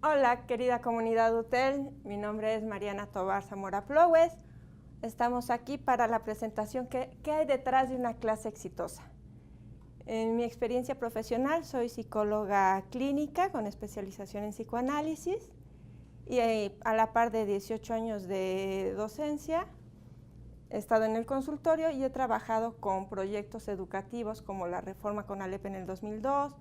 Hola, querida comunidad UTEL, mi nombre es Mariana Tobar Zamora Flowes. Estamos aquí para la presentación ¿Qué hay detrás de una clase exitosa? En mi experiencia profesional soy psicóloga clínica con especialización en psicoanálisis y a la par de 18 años de docencia he estado en el consultorio y he trabajado con proyectos educativos como la reforma CONALEP en el 2002,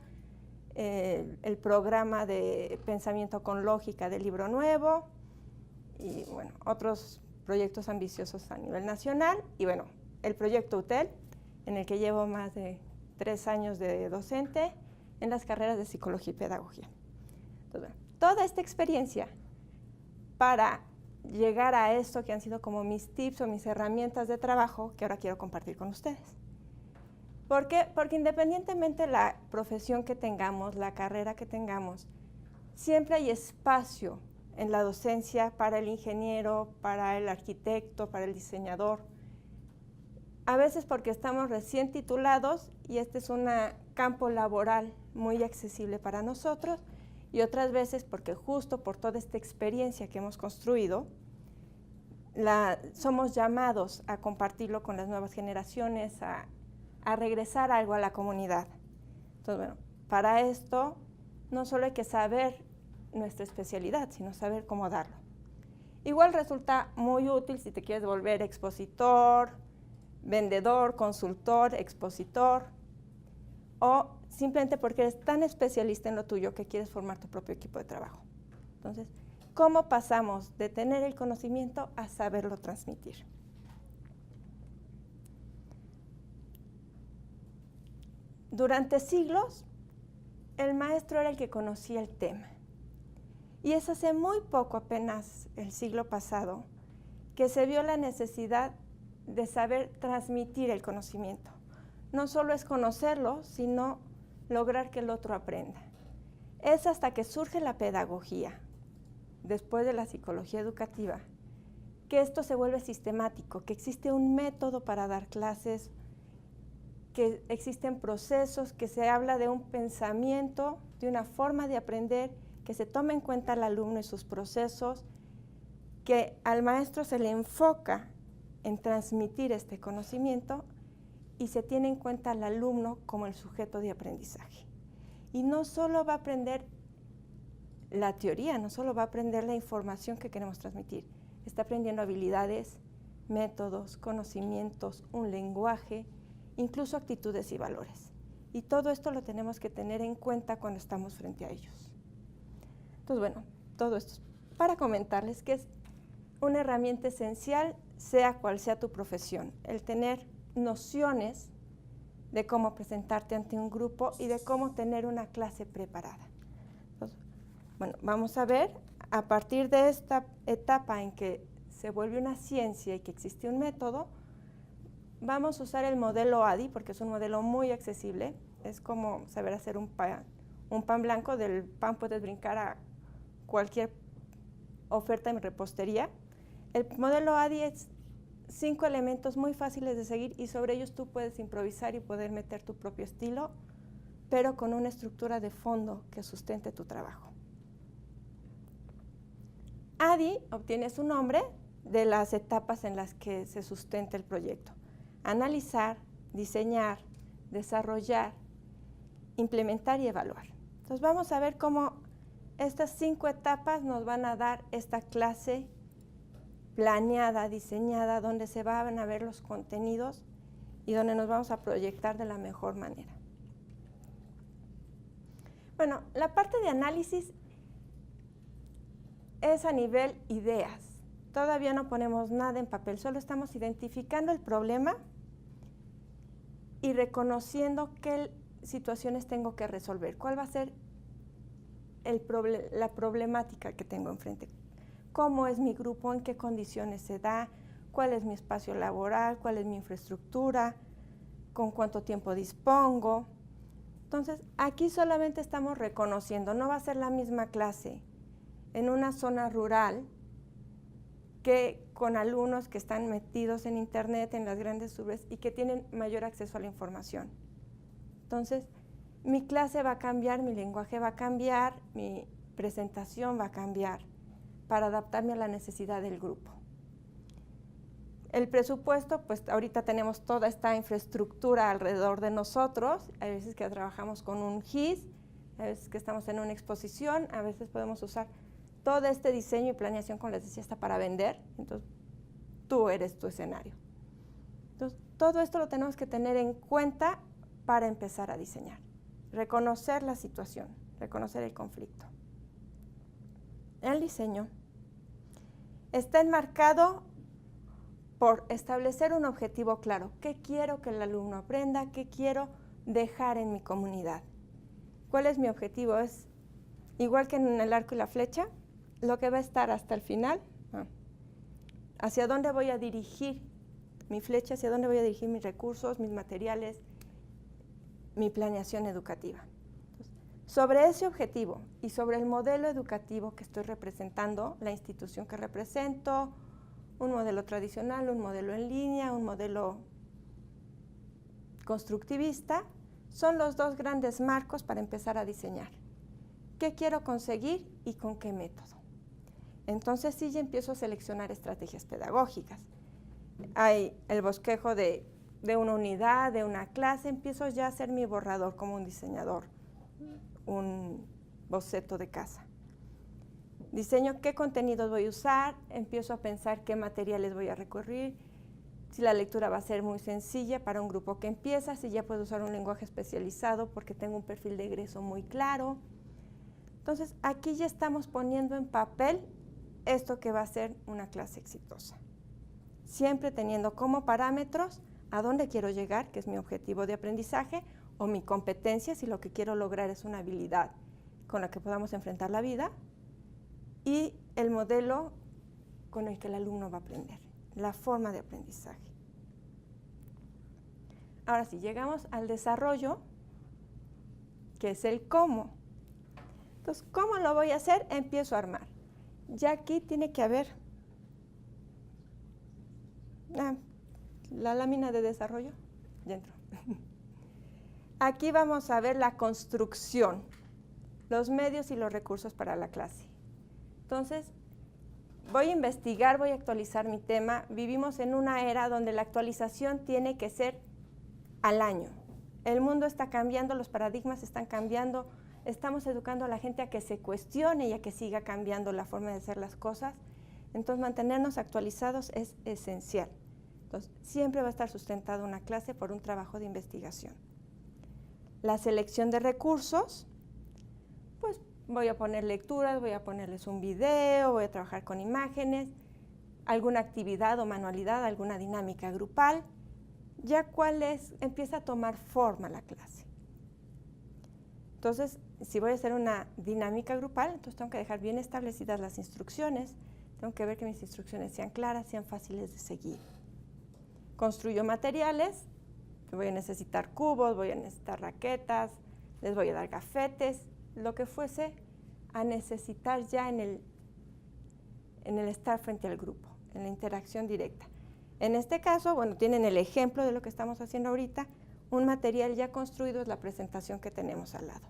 el programa de pensamiento con lógica del Libro Nuevo y bueno, otros proyectos ambiciosos a nivel nacional y bueno, el proyecto UTEL en el que llevo más de 3 años de docente en las carreras de psicología y pedagogía. Entonces, bueno, toda esta experiencia para llegar a esto que han sido como mis tips o mis herramientas de trabajo que ahora quiero compartir con ustedes. ¿Por qué? Porque independientemente de la profesión que tengamos, la carrera que tengamos, siempre hay espacio en la docencia para el ingeniero, para el arquitecto, para el diseñador. A veces porque estamos recién titulados y este es un campo laboral muy accesible para nosotros y otras veces porque justo por toda esta experiencia que hemos construido, somos llamados a compartirlo con las nuevas generaciones, a regresar algo a la comunidad. Entonces, bueno, para esto no solo hay que saber nuestra especialidad, sino saber cómo darlo. Igual resulta muy útil si te quieres volver expositor, vendedor, consultor, expositor, o simplemente porque eres tan especialista en lo tuyo que quieres formar tu propio equipo de trabajo. Entonces, ¿cómo pasamos de tener el conocimiento a saberlo transmitir? Durante siglos, el maestro era el que conocía el tema. Y es hace muy poco, apenas el siglo pasado, que se vio la necesidad de saber transmitir el conocimiento. No solo es conocerlo, sino lograr que el otro aprenda. Es hasta que surge la pedagogía, después de la psicología educativa, que esto se vuelve sistemático, que existe un método para dar clases, que existen procesos, que se habla de un pensamiento, de una forma de aprender, que se toma en cuenta al alumno y sus procesos, que al maestro se le enfoca en transmitir este conocimiento y se tiene en cuenta al alumno como el sujeto de aprendizaje. Y no solo va a aprender la teoría, no solo va a aprender la información que queremos transmitir, está aprendiendo habilidades, métodos, conocimientos, un lenguaje, incluso actitudes y valores. Y todo esto lo tenemos que tener en cuenta cuando estamos frente a ellos. Entonces, bueno, todo esto es para comentarles que es una herramienta esencial, sea cual sea tu profesión, el tener nociones de cómo presentarte ante un grupo y de cómo tener una clase preparada. Entonces, bueno, vamos a ver, a partir de esta etapa en que se vuelve una ciencia y que existe un método, vamos a usar el modelo ADI porque es un modelo muy accesible. Es como saber hacer un pan blanco. Del pan puedes brincar a cualquier oferta en repostería. El modelo ADI es 5 elementos muy fáciles de seguir y sobre ellos tú puedes improvisar y poder meter tu propio estilo, pero con una estructura de fondo que sustente tu trabajo. ADI obtiene su nombre de las etapas en las que se sustenta el proyecto. Analizar, diseñar, desarrollar, implementar y evaluar. Entonces vamos a ver cómo estas 5 etapas nos van a dar esta clase planeada, diseñada, donde se van a ver los contenidos y donde nos vamos a proyectar de la mejor manera. Bueno, la parte de análisis es a nivel ideas. Todavía no ponemos nada en papel, solo estamos identificando el problema y reconociendo qué situaciones tengo que resolver, cuál va a ser la problemática que tengo enfrente, cómo es mi grupo, en qué condiciones se da, cuál es mi espacio laboral, cuál es mi infraestructura, con cuánto tiempo dispongo. Entonces, aquí solamente estamos reconociendo, no va a ser la misma clase en una zona rural que con alumnos que están metidos en internet, en las grandes urbes y que tienen mayor acceso a la información. Entonces, mi clase va a cambiar, mi lenguaje va a cambiar, mi presentación va a cambiar para adaptarme a la necesidad del grupo. El presupuesto, pues ahorita tenemos toda esta infraestructura alrededor de nosotros, hay veces que trabajamos con un GIS, hay veces que estamos en una exposición, a veces podemos usar todo este diseño y planeación, como les decía, está para vender, entonces tú eres tu escenario. Entonces, todo esto lo tenemos que tener en cuenta para empezar a diseñar. Reconocer la situación, reconocer el conflicto. El diseño está enmarcado por establecer un objetivo claro. ¿Qué quiero que el alumno aprenda? ¿Qué quiero dejar en mi comunidad? ¿Cuál es mi objetivo? Es igual que en el arco y la flecha, lo que va a estar hasta el final. ¿Hacia dónde voy a dirigir mi flecha? ¿Hacia dónde voy a dirigir mis recursos, mis materiales, mi planeación educativa? Entonces, sobre ese objetivo y sobre el modelo educativo que estoy representando, la institución que represento, un modelo tradicional, un modelo en línea, un modelo constructivista, son los dos grandes marcos para empezar a diseñar. ¿Qué quiero conseguir y con qué método? Entonces sí ya empiezo a seleccionar estrategias pedagógicas. Hay el bosquejo de una unidad, de una clase, empiezo ya a hacer mi borrador como un diseñador, un boceto de casa. Diseño qué contenidos voy a usar, empiezo a pensar qué materiales voy a recurrir, si la lectura va a ser muy sencilla para un grupo que empieza, si ya puedo usar un lenguaje especializado porque tengo un perfil de egreso muy claro. Entonces, aquí ya estamos poniendo en papel esto que va a ser una clase exitosa. Siempre teniendo como parámetros a dónde quiero llegar, que es mi objetivo de aprendizaje, o mi competencia, si lo que quiero lograr es una habilidad con la que podamos enfrentar la vida, y el modelo con el que el alumno va a aprender, la forma de aprendizaje. Ahora sí, llegamos al desarrollo, que es el cómo. Entonces, ¿cómo lo voy a hacer? Empiezo a armar. Ya aquí tiene que haber la lámina de desarrollo. Ya entró. Aquí vamos a ver la construcción, los medios y los recursos para la clase. Entonces, voy a investigar, voy a actualizar mi tema. Vivimos en una era donde la actualización tiene que ser al año. El mundo está cambiando, los paradigmas están cambiando. Estamos educando a la gente a que se cuestione y a que siga cambiando la forma de hacer las cosas. Entonces, mantenernos actualizados es esencial. Entonces, siempre va a estar sustentada una clase por un trabajo de investigación. La selección de recursos, pues voy a poner lecturas, voy a ponerles un video, voy a trabajar con imágenes, alguna actividad o manualidad, alguna dinámica grupal. Ya empieza a tomar forma la clase. Entonces, si voy a hacer una dinámica grupal, entonces tengo que dejar bien establecidas las instrucciones, tengo que ver que mis instrucciones sean claras, sean fáciles de seguir. Construyo materiales, que voy a necesitar cubos, voy a necesitar raquetas, les voy a dar gafetes, lo que fuese a necesitar ya en el estar frente al grupo, en la interacción directa. En este caso, bueno, tienen el ejemplo de lo que estamos haciendo ahorita, un material ya construido es la presentación que tenemos al lado.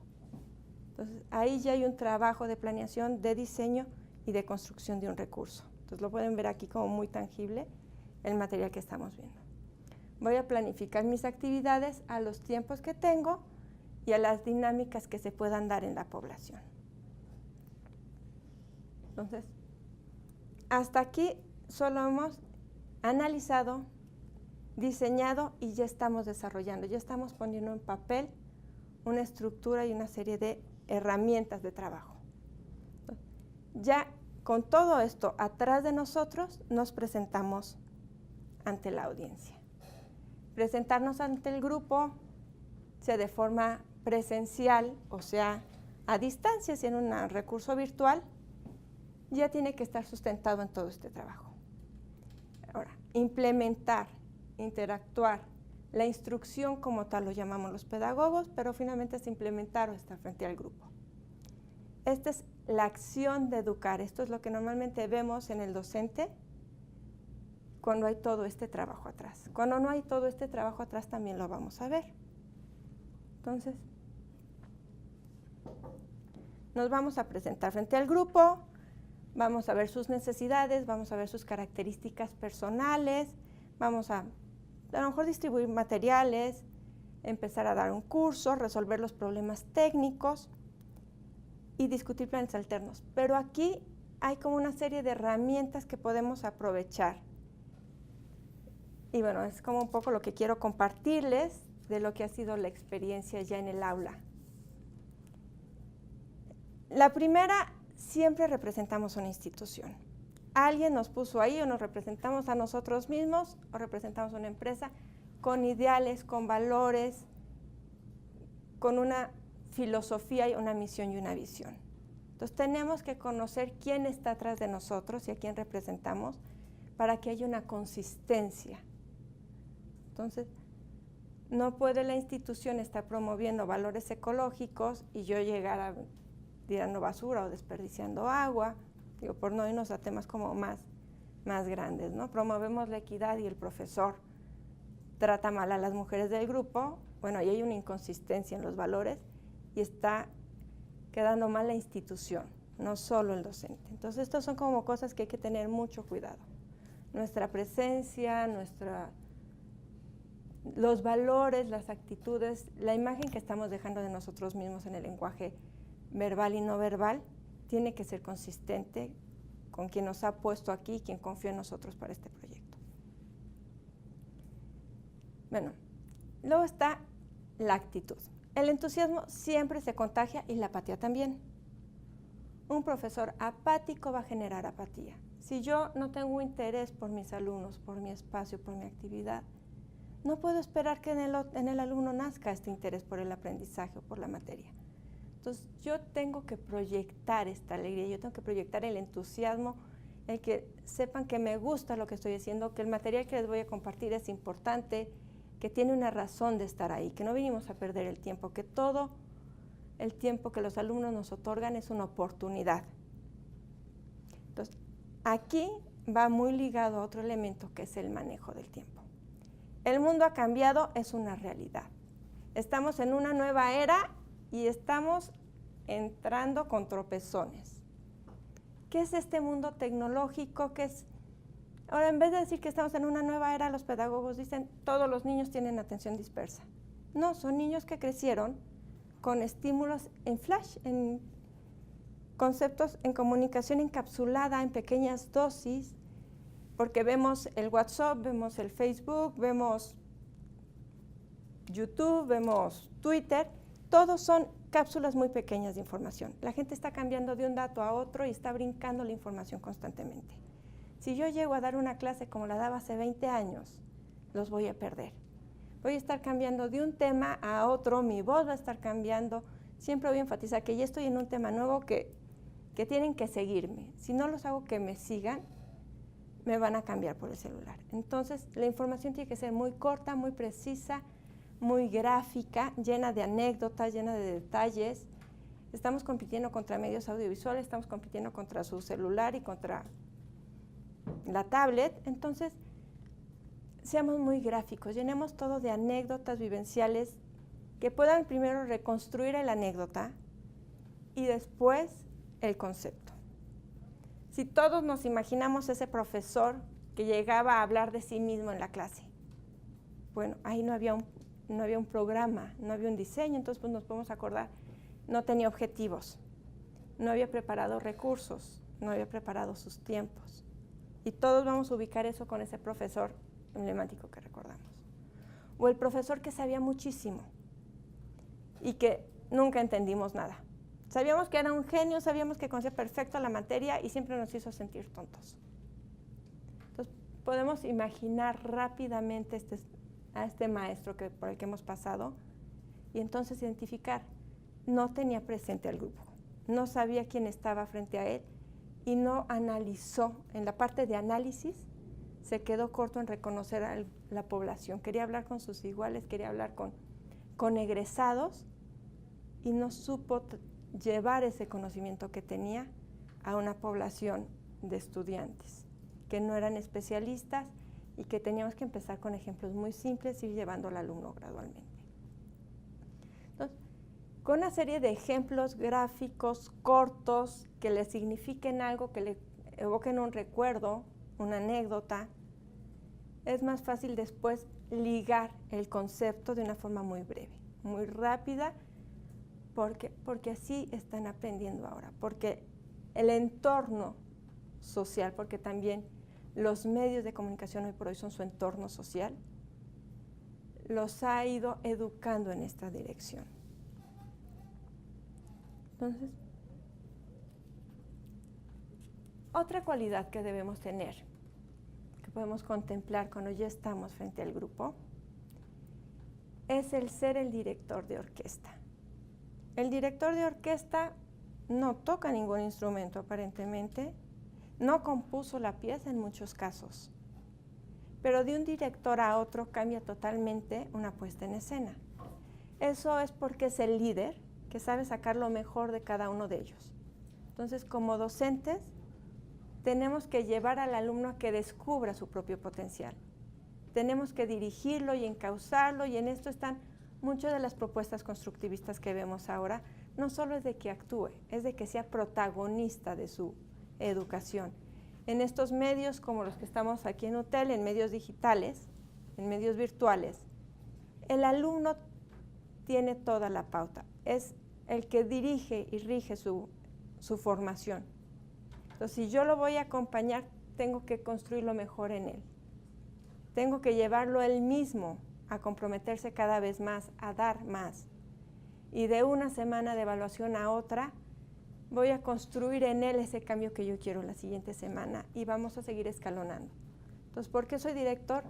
Entonces, ahí ya hay un trabajo de planeación, de diseño y de construcción de un recurso. Entonces, lo pueden ver aquí como muy tangible el material que estamos viendo. Voy a planificar mis actividades a los tiempos que tengo y a las dinámicas que se puedan dar en la población. Entonces, hasta aquí solo hemos analizado, diseñado y ya estamos desarrollando, ya estamos poniendo en papel una estructura y una serie de herramientas de trabajo. Ya con todo esto atrás de nosotros nos presentamos ante la audiencia. Presentarnos ante el grupo, sea de forma presencial o sea a distancia, si en un recurso virtual, ya tiene que estar sustentado en todo este trabajo. Ahora, implementar, interactuar, La instrucción como tal lo llamamos los pedagogos, pero finalmente es implementar o estar frente al grupo. Esta es la acción de educar. Esto es lo que normalmente vemos en el docente cuando hay todo este trabajo atrás. Cuando no hay todo este trabajo atrás también lo vamos a ver. Entonces, nos vamos a presentar frente al grupo, vamos a ver sus necesidades, vamos a ver sus características personales, vamos a lo mejor distribuir materiales, empezar a dar un curso, resolver los problemas técnicos y discutir planes alternos. Pero aquí hay como una serie de herramientas que podemos aprovechar. Y bueno, es como un poco lo que quiero compartirles de lo que ha sido la experiencia ya en el aula. La primera, siempre representamos una institución. Alguien nos puso ahí o nos representamos a nosotros mismos o representamos una empresa con ideales, con valores, con una filosofía y una misión y una visión. Entonces tenemos que conocer quién está atrás de nosotros y a quién representamos para que haya una consistencia. Entonces, no puede la institución estar promoviendo valores ecológicos y yo llegar a tirando basura o desperdiciando agua, digo, por no irnos a temas como más grandes, ¿no? Promovemos la equidad y el profesor trata mal a las mujeres del grupo, bueno, ahí hay una inconsistencia en los valores y está quedando mal la institución, no solo el docente. Entonces, estas son como cosas que hay que tener mucho cuidado. Nuestra presencia, los valores, las actitudes, la imagen que estamos dejando de nosotros mismos en el lenguaje verbal y no verbal, tiene que ser consistente con quien nos ha puesto aquí, quien confió en nosotros para este proyecto. Bueno, luego está la actitud. El entusiasmo siempre se contagia y la apatía también. Un profesor apático va a generar apatía. Si yo no tengo interés por mis alumnos, por mi espacio, por mi actividad, no puedo esperar que en el alumno nazca este interés por el aprendizaje o por la materia. Entonces, yo tengo que proyectar esta alegría, yo tengo que proyectar el entusiasmo, el que sepan que me gusta lo que estoy haciendo, que el material que les voy a compartir es importante, que tiene una razón de estar ahí, que no vinimos a perder el tiempo, que todo el tiempo que los alumnos nos otorgan es una oportunidad. Entonces, aquí va muy ligado a otro elemento que es el manejo del tiempo. El mundo ha cambiado, es una realidad. Estamos en una nueva era y estamos entrando con tropezones. ¿Qué es este mundo tecnológico? ¿Qué es? Ahora, en vez de decir que estamos en una nueva era, los pedagogos dicen todos los niños tienen atención dispersa. No, son niños que crecieron con estímulos en flash, en conceptos en comunicación encapsulada en pequeñas dosis, porque vemos el WhatsApp, vemos el Facebook, vemos YouTube, vemos Twitter. Todos son cápsulas muy pequeñas de información. La gente está cambiando de un dato a otro y está brincando la información constantemente. Si yo llego a dar una clase como la daba hace 20 años, los voy a perder. Voy a estar cambiando de un tema a otro, mi voz va a estar cambiando. Siempre voy a enfatizar que ya estoy en un tema nuevo que tienen que seguirme. Si no los hago que me sigan, me van a cambiar por el celular. Entonces, la información tiene que ser muy corta, muy precisa, muy gráfica, llena de anécdotas, llena de detalles. Estamos compitiendo contra medios audiovisuales, estamos compitiendo contra su celular y contra la tablet. Entonces, seamos muy gráficos, llenemos todo de anécdotas vivenciales que puedan primero reconstruir la anécdota y después el concepto. Si todos nos imaginamos ese profesor que llegaba a hablar de sí mismo en la clase, bueno, ahí no había un programa, no había un diseño, entonces pues nos podemos acordar, no tenía objetivos, no había preparado recursos, no había preparado sus tiempos. Y todos vamos a ubicar eso con ese profesor emblemático que recordamos. O el profesor que sabía muchísimo y que nunca entendimos nada. Sabíamos que era un genio, sabíamos que conocía perfecto la materia y siempre nos hizo sentir tontos. Entonces, podemos imaginar rápidamente a este maestro por el que hemos pasado y entonces identificar, no tenía presente al grupo, no sabía quién estaba frente a él y no analizó, en la parte de análisis, se quedó corto en reconocer a la población. Quería hablar con sus iguales, quería hablar con egresados y no supo llevar ese conocimiento que tenía a una población de estudiantes que no eran especialistas y que teníamos que empezar con ejemplos muy simples y ir llevando al alumno gradualmente. Entonces, con una serie de ejemplos gráficos cortos que le signifiquen algo, que le evoquen un recuerdo, una anécdota, es más fácil después ligar el concepto de una forma muy breve, muy rápida, porque así están aprendiendo ahora, porque el entorno social, porque también los medios de comunicación hoy por hoy son su entorno social, los ha ido educando en esta dirección. Entonces, otra cualidad que debemos tener, que podemos contemplar cuando ya estamos frente al grupo, es el ser el director de orquesta. El director de orquesta no toca ningún instrumento aparentemente, no compuso la pieza en muchos casos, pero de un director a otro cambia totalmente una puesta en escena. Eso es porque es el líder que sabe sacar lo mejor de cada uno de ellos. Entonces, como docentes, tenemos que llevar al alumno a que descubra su propio potencial. Tenemos que dirigirlo y encauzarlo, y en esto están muchas de las propuestas constructivistas que vemos ahora. No solo es de que actúe, es de que sea protagonista de su educación. En estos medios como los que estamos aquí en UTEL, en medios digitales, en medios virtuales, el alumno tiene toda la pauta. Es el que dirige y rige su formación. Entonces, si yo lo voy a acompañar, tengo que construir lo mejor en él. Tengo que llevarlo él mismo a comprometerse cada vez más, a dar más. Y de una semana de evaluación a otra, voy a construir en él ese cambio que yo quiero la siguiente semana y vamos a seguir escalonando. Entonces, ¿por qué soy director?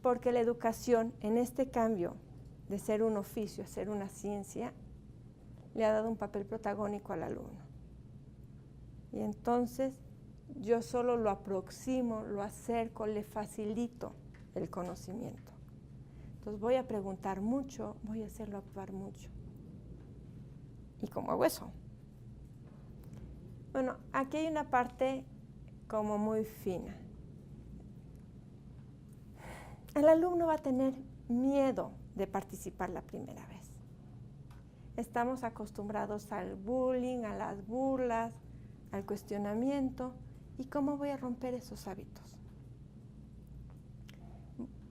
Porque la educación en este cambio de ser un oficio a ser una ciencia le ha dado un papel protagónico al alumno. Y entonces yo solo lo aproximo, lo acerco, le facilito el conocimiento. Entonces voy a preguntar mucho, voy a hacerlo actuar mucho. ¿Y cómo hago eso? Bueno, aquí hay una parte como muy fina. El alumno va a tener miedo de participar la primera vez. Estamos acostumbrados al bullying, a las burlas, al cuestionamiento. ¿Y cómo voy a romper esos hábitos?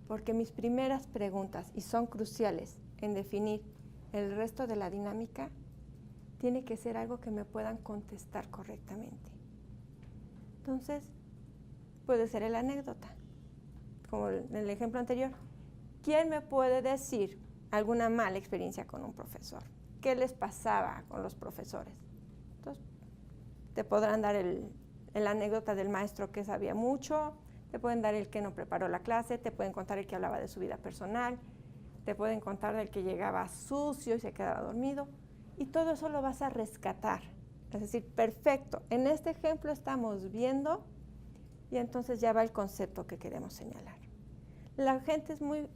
Porque mis primeras preguntas, y son cruciales en definir el resto de la dinámica, tiene que ser algo que me puedan contestar correctamente. Entonces, puede ser la anécdota, como en el ejemplo anterior. ¿Quién me puede decir alguna mala experiencia con un profesor? ¿Qué les pasaba con los profesores? Entonces, te podrán dar la anécdota del maestro que sabía mucho, te pueden dar el que no preparó la clase, te pueden contar el que hablaba de su vida personal, te pueden contar del que llegaba sucio y se quedaba dormido, y todo eso lo vas a rescatar. Es decir, perfecto, en este ejemplo estamos viendo, y entonces ya va el concepto que queremos señalar. La gente es muy...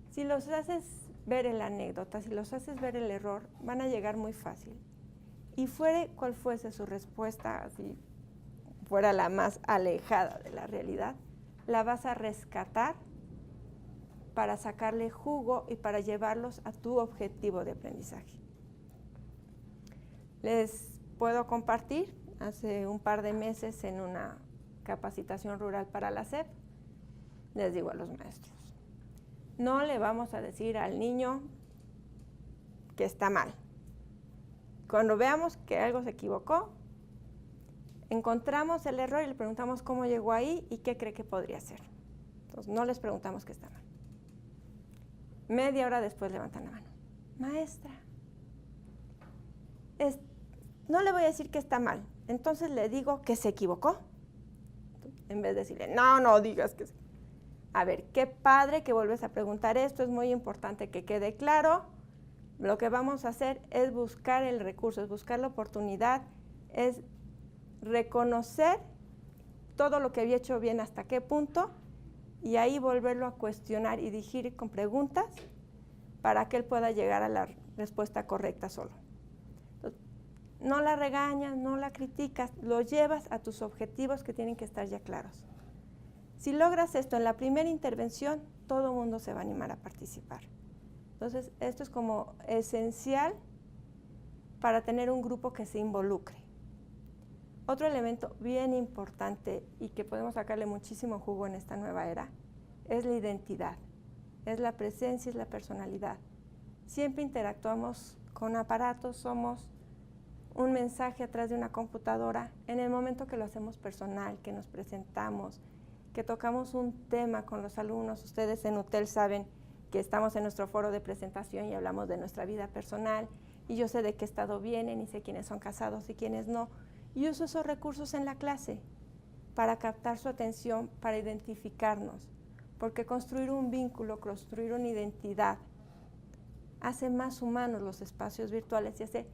Si los haces ver en la anécdota, si los haces ver el error, van a llegar muy fácil. Y fuera cual fuese su respuesta, si fuera la más alejada de la realidad, la vas a rescatar para sacarle jugo y para llevarlos a tu objetivo de aprendizaje. Les puedo compartir, hace un par de meses en una capacitación rural para la SEP, les digo a los maestros, no le vamos a decir al niño que está mal. Cuando veamos que algo se equivocó, encontramos el error y le preguntamos cómo llegó ahí y qué cree que podría ser. Entonces, no les preguntamos que está mal. Media hora después levantan la mano. Maestra, no le voy a decir que está mal, entonces le digo que se equivocó. En vez de decirle, no digas que... A ver, qué padre que vuelves a preguntar esto, es muy importante que quede claro. Lo que vamos a hacer es buscar el recurso, es buscar la oportunidad, es reconocer todo lo que había hecho bien hasta qué punto, y ahí volverlo a cuestionar y digerir con preguntas para que él pueda llegar a la respuesta correcta solo. Entonces, no la regañas, no la criticas, lo llevas a tus objetivos que tienen que estar ya claros. Si logras esto en la primera intervención, todo el mundo se va a animar a participar. Entonces, esto es como esencial para tener un grupo que se involucre. Otro elemento bien importante y que podemos sacarle muchísimo jugo en esta nueva era es la identidad, es la presencia, es la personalidad. Siempre interactuamos con aparatos, somos un mensaje atrás de una computadora. En el momento que lo hacemos personal, que nos presentamos, que tocamos un tema con los alumnos, ustedes en UTEL saben que estamos en nuestro foro de presentación y hablamos de nuestra vida personal, y yo sé de qué estado vienen y sé quiénes son casados y quiénes no. Y uso esos recursos en la clase para captar su atención, para identificarnos, porque construir un vínculo, construir una identidad, hace más humanos los espacios virtuales y hace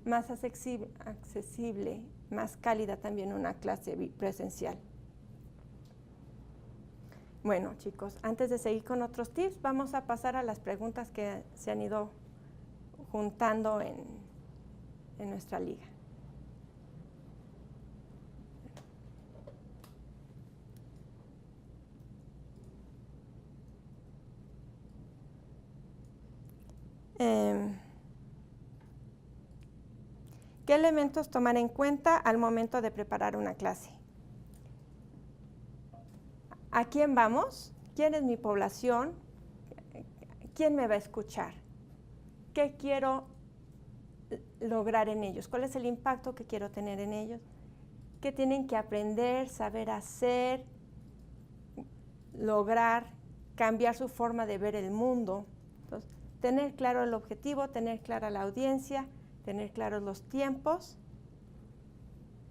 más accesible, más cálida también una clase presencial. Bueno, chicos, antes de seguir con otros tips, vamos a pasar a las preguntas que se han ido juntando en nuestra liga. ¿Qué elementos tomar en cuenta al momento de preparar una clase? ¿A quién vamos? ¿Quién es mi población? ¿Quién me va a escuchar? ¿Qué quiero lograr en ellos? ¿Cuál es el impacto que quiero tener en ellos? ¿Qué tienen que aprender, saber hacer, lograr, cambiar su forma de ver el mundo? Entonces, tener claro el objetivo, tener clara la audiencia, tener claros los tiempos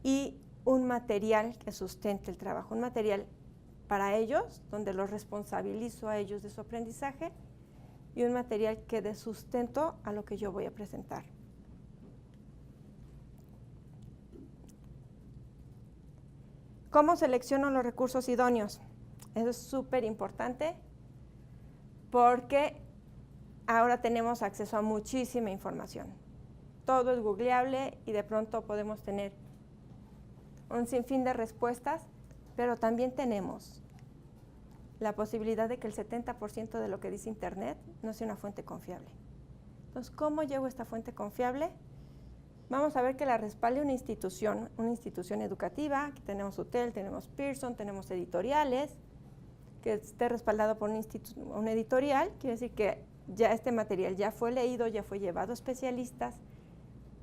y un material que sustente el trabajo, un material para ellos, donde los responsabilizo a ellos de su aprendizaje, y un material que dé sustento a lo que yo voy a presentar. ¿Cómo selecciono los recursos idóneos? Eso es súper importante porque ahora tenemos acceso a muchísima información. Todo es googleable y de pronto podemos tener un sinfín de respuestas, pero también tenemos la posibilidad de que el 70% de lo que dice Internet no sea una fuente confiable. Entonces, ¿cómo llevo esta fuente confiable? Vamos a ver que la respalde una institución educativa. Aquí tenemos UTEL, tenemos Pearson, tenemos editoriales, que esté respaldado por un editorial, quiere decir que ya este material ya fue leído, ya fue llevado a especialistas,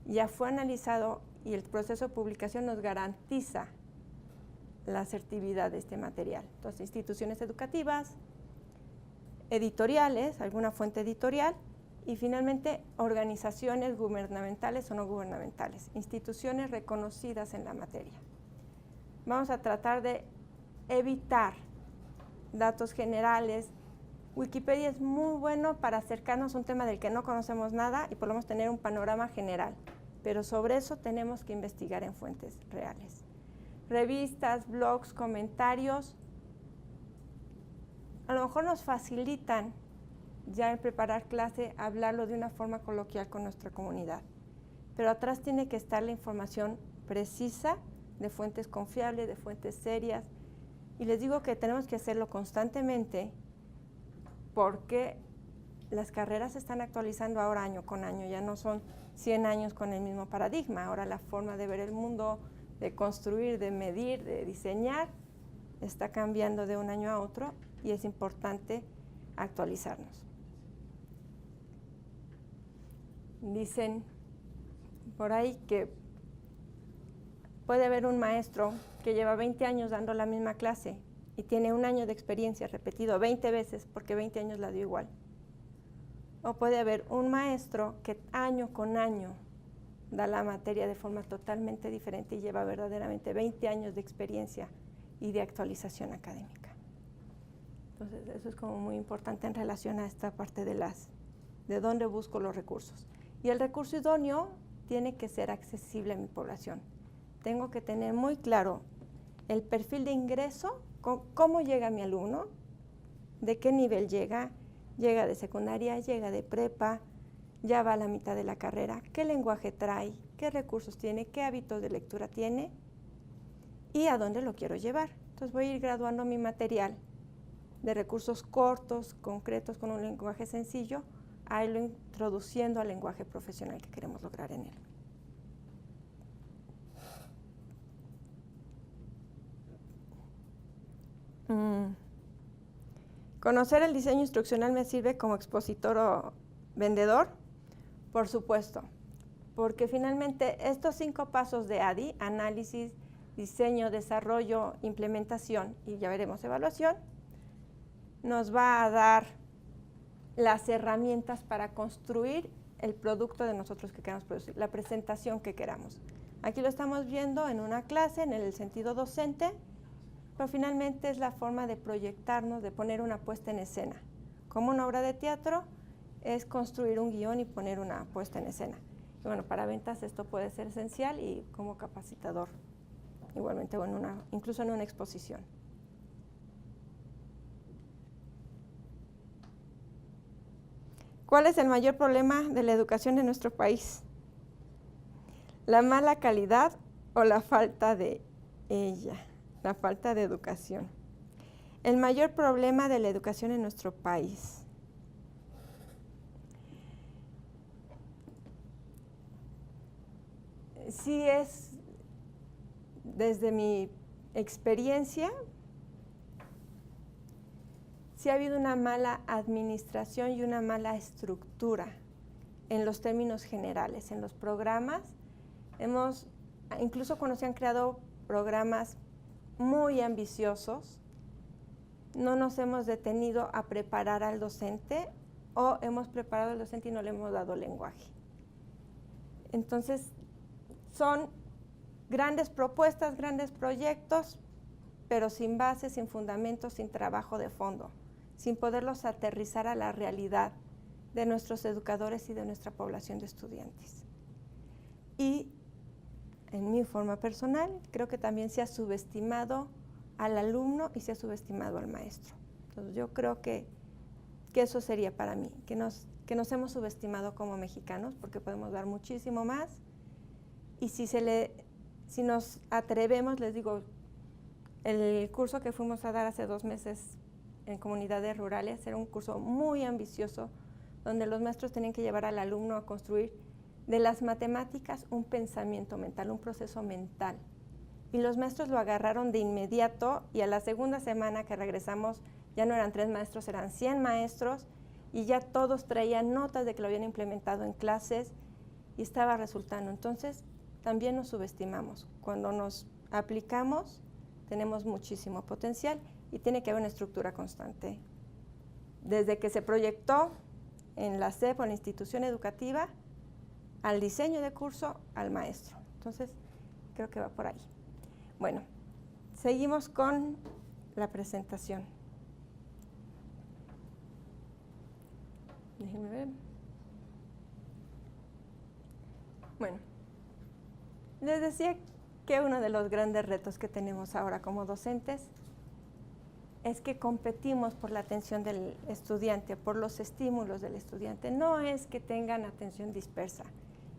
ya fue analizado y el proceso de publicación nos garantiza la asertividad de este material. Entonces, instituciones educativas, editoriales, alguna fuente editorial, y finalmente organizaciones gubernamentales o no gubernamentales, instituciones reconocidas en la materia. Vamos a tratar de evitar datos generales. Wikipedia es muy bueno para acercarnos a un tema del que no conocemos nada y podemos tener un panorama general, pero sobre eso tenemos que investigar en fuentes reales. Revistas, blogs, comentarios, a lo mejor nos facilitan ya en preparar clase, hablarlo de una forma coloquial con nuestra comunidad. Pero atrás tiene que estar la información precisa, de fuentes confiables, de fuentes serias. Y les digo que tenemos que hacerlo constantemente porque las carreras se están actualizando ahora año con año. Ya no son 100 años con el mismo paradigma. Ahora la forma de ver el mundo, de construir, de medir, de diseñar, está cambiando de un año a otro y es importante actualizarnos. Dicen por ahí que puede haber un maestro que lleva 20 años dando la misma clase y tiene un año de experiencia repetido 20 veces porque 20 años la dio igual. O puede haber un maestro que año con año da la materia de forma totalmente diferente y lleva verdaderamente 20 años de experiencia y de actualización académica. Entonces, eso es como muy importante en relación a esta parte de dónde busco los recursos. Y el recurso idóneo tiene que ser accesible a mi población. Tengo que tener muy claro el perfil de ingreso, cómo llega mi alumno, de qué nivel llega de secundaria, llega de prepa, ya va a la mitad de la carrera, qué lenguaje trae, qué recursos tiene, qué hábitos de lectura tiene y a dónde lo quiero llevar. Entonces voy a ir graduando mi material de recursos cortos, concretos, con un lenguaje sencillo, a irlo introduciendo al lenguaje profesional que queremos lograr en él. ¿Conocer el diseño instruccional me sirve como expositor o vendedor? Por supuesto, porque finalmente estos 5 pasos de ADI, análisis, diseño, desarrollo, implementación y ya veremos evaluación, nos va a dar las herramientas para construir el producto de nosotros que queramos producir, la presentación que queramos. Aquí lo estamos viendo en una clase, en el sentido docente, pero finalmente es la forma de proyectarnos, de poner una puesta en escena. Como una obra de teatro es construir un guión y poner una puesta en escena. Y bueno, para ventas esto puede ser esencial y como capacitador, igualmente, o incluso en una exposición. ¿Cuál es el mayor problema de la educación en nuestro país? ¿La mala calidad o la falta de ella? La falta de educación. El mayor problema de la educación en nuestro país. Sí es, desde mi experiencia, sí ha habido una mala administración y una mala estructura en los términos generales, en los programas. Incluso cuando se han creado programas muy ambiciosos, no nos hemos detenido a preparar al docente o hemos preparado al docente y no le hemos dado lenguaje. Entonces, son grandes propuestas, grandes proyectos, pero sin base, sin fundamentos, sin trabajo de fondo, sin poderlos aterrizar a la realidad de nuestros educadores y de nuestra población de estudiantes. Y en mi forma personal, creo que también se ha subestimado al alumno y se ha subestimado al maestro. Entonces, yo creo que eso sería para mí, que nos hemos subestimado como mexicanos, porque podemos dar muchísimo más. Y si nos atrevemos, les digo, el curso que fuimos a dar hace 2 meses en comunidades rurales era un curso muy ambicioso, donde los maestros tenían que llevar al alumno a construir de las matemáticas un pensamiento mental, un proceso mental. Y los maestros lo agarraron de inmediato y a la segunda semana que regresamos ya no eran 3 maestros, eran 100 maestros y ya todos traían notas de que lo habían implementado en clases y estaba resultando. Entonces, también nos subestimamos. Cuando nos aplicamos, tenemos muchísimo potencial y tiene que haber una estructura constante. Desde que se proyectó en la SEP o en la institución educativa, al diseño de curso, al maestro. Entonces, creo que va por ahí. Bueno, seguimos con la presentación. Déjenme ver. Bueno, les decía que uno de los grandes retos que tenemos ahora como docentes es que competimos por la atención del estudiante, por los estímulos del estudiante. No es que tengan atención dispersa,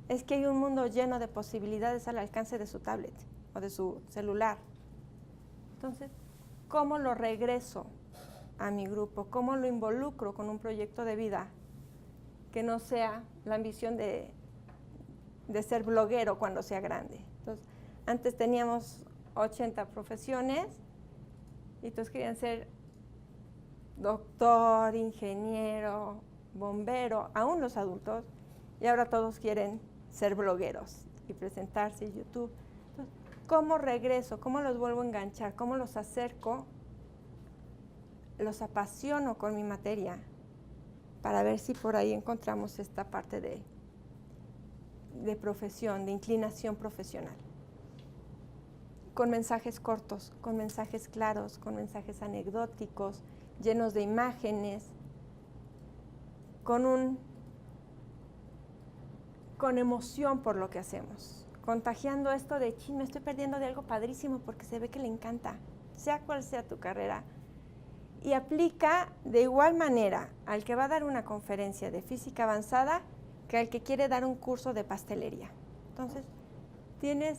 es que hay un mundo lleno de posibilidades al alcance de su tablet o de su celular. Entonces, ¿cómo lo regreso a mi grupo? ¿Cómo lo involucro con un proyecto de vida que no sea la ambición de ser bloguero cuando sea grande? Entonces, antes teníamos 80 profesiones y todos querían ser doctor, ingeniero, bombero, aún los adultos, y ahora todos quieren ser blogueros y presentarse en YouTube. Entonces, ¿cómo regreso? ¿Cómo los vuelvo a enganchar? ¿Cómo los acerco? Los apasiono con mi materia para ver si por ahí encontramos esta parte de profesión, de inclinación profesional. Con mensajes cortos, con mensajes claros, con mensajes anecdóticos, llenos de imágenes, con emoción por lo que hacemos, contagiando esto de, chin, me estoy perdiendo de algo padrísimo porque se ve que le encanta, sea cual sea tu carrera. Y aplica de igual manera al que va a dar una conferencia de física avanzada que al que quiere dar un curso de pastelería. Entonces, tienes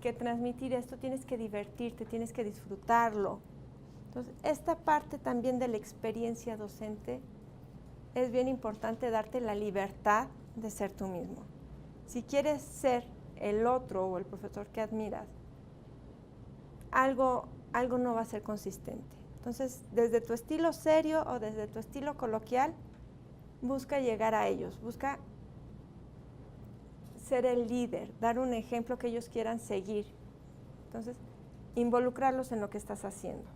que transmitir esto, tienes que divertirte, tienes que disfrutarlo. Entonces, esta parte también de la experiencia docente es bien importante, darte la libertad de ser tú mismo. Si quieres ser el otro o el profesor que admiras, algo no va a ser consistente. Entonces, desde tu estilo serio o desde tu estilo coloquial, busca llegar a ellos, busca ser el líder, dar un ejemplo que ellos quieran seguir. Entonces, involucrarlos en lo que estás haciendo.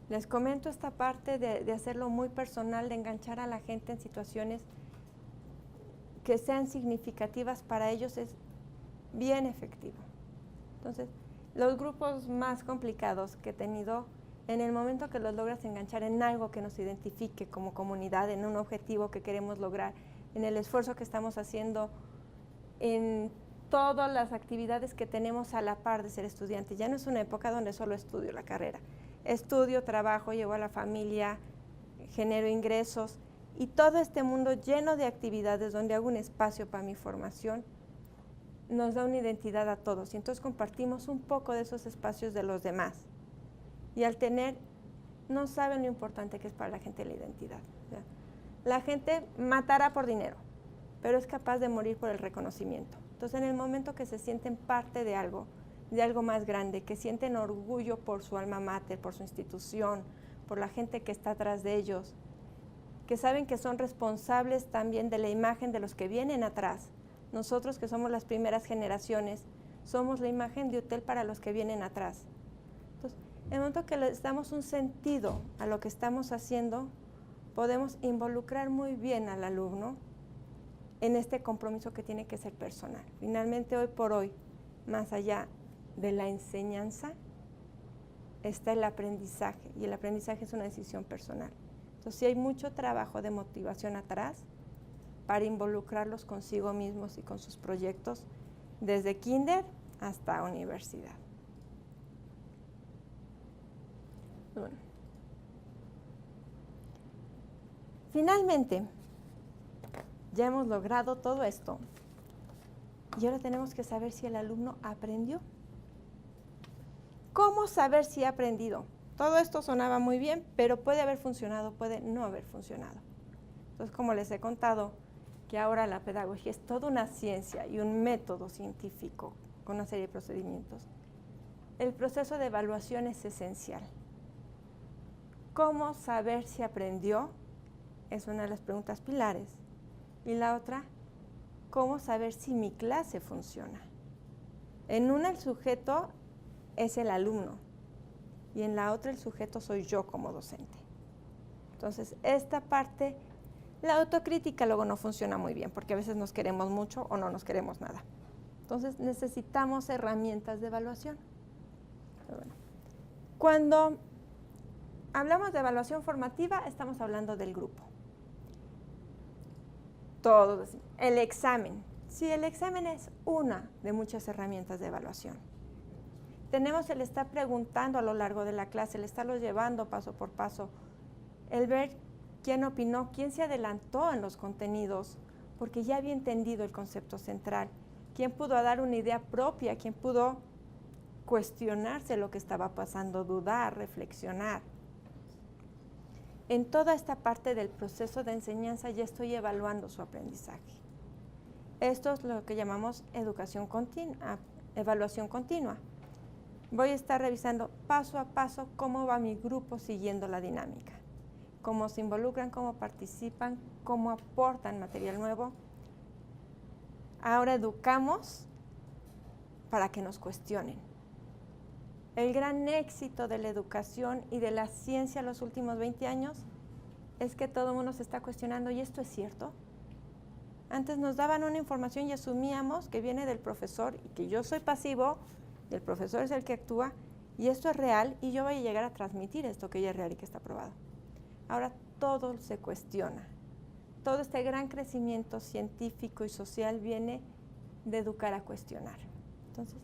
Les comento esta parte de hacerlo muy personal, de enganchar a la gente en situaciones que sean significativas para ellos, es bien efectivo. Entonces, los grupos más complicados que he tenido, en el momento que los logras enganchar en algo que nos identifique como comunidad, en un objetivo que queremos lograr, en el esfuerzo que estamos haciendo, en todas las actividades que tenemos a la par de ser estudiante. Ya no es una época donde solo estudio la carrera. Estudio, trabajo, llevo a la familia, genero ingresos y todo este mundo lleno de actividades donde hago un espacio para mi formación nos da una identidad a todos y entonces compartimos un poco de esos espacios de los demás. Y al tener, no saben lo importante que es para la gente la identidad. O sea, la gente matará por dinero, pero es capaz de morir por el reconocimiento. Entonces, en el momento que se sienten parte de algo más grande, que sienten orgullo por su alma mater, por su institución, por la gente que está atrás de ellos, que saben que son responsables también de la imagen de los que vienen atrás. Nosotros que somos las primeras generaciones, somos la imagen de hotel para los que vienen atrás. Entonces, en el momento que les damos un sentido a lo que estamos haciendo, podemos involucrar muy bien al alumno en este compromiso que tiene que ser personal. Finalmente, hoy por hoy, más allá de la enseñanza, está el aprendizaje, y el aprendizaje es una decisión personal. Entonces, sí hay mucho trabajo de motivación atrás para involucrarlos consigo mismos y con sus proyectos, desde kinder hasta universidad. Bueno. Finalmente, ya hemos logrado todo esto y ahora tenemos que saber si el alumno aprendió. ¿Cómo saber si ha aprendido? Todo esto sonaba muy bien, pero puede haber funcionado, puede no haber funcionado. Entonces, como les he contado, que ahora la pedagogía es toda una ciencia y un método científico con una serie de procedimientos. El proceso de evaluación es esencial. ¿Cómo saber si aprendió? Es una de las preguntas pilares. Y la otra, ¿cómo saber si mi clase funciona? En una el sujeto es el alumno y en la otra el sujeto soy yo como docente. Entonces, esta parte, la autocrítica luego no funciona muy bien porque a veces nos queremos mucho o no nos queremos nada. Entonces, necesitamos herramientas de evaluación. Bueno, cuando hablamos de evaluación formativa, estamos hablando del grupo. Todos, el examen. Sí, el examen es una de muchas herramientas de evaluación. Tenemos el estar preguntando a lo largo de la clase, el estarlo llevando paso por paso, el ver quién opinó, quién se adelantó en los contenidos, porque ya había entendido el concepto central, quién pudo dar una idea propia, quién pudo cuestionarse lo que estaba pasando, dudar, reflexionar. En toda esta parte del proceso de enseñanza ya estoy evaluando su aprendizaje. Esto es lo que llamamos educación continua, evaluación continua. Voy a estar revisando paso a paso cómo va mi grupo siguiendo la dinámica, cómo se involucran, cómo participan, cómo aportan material nuevo. Ahora educamos para que nos cuestionen. El gran éxito de la educación y de la ciencia en los últimos 20 años es que todo el mundo se está cuestionando, ¿y esto es cierto? Antes nos daban una información y asumíamos que viene del profesor y que yo soy pasivo, y el profesor es el que actúa, y esto es real, y yo voy a llegar a transmitir esto que ya es real y que está probado. Ahora todo se cuestiona. Todo este gran crecimiento científico y social viene de educar a cuestionar. Entonces,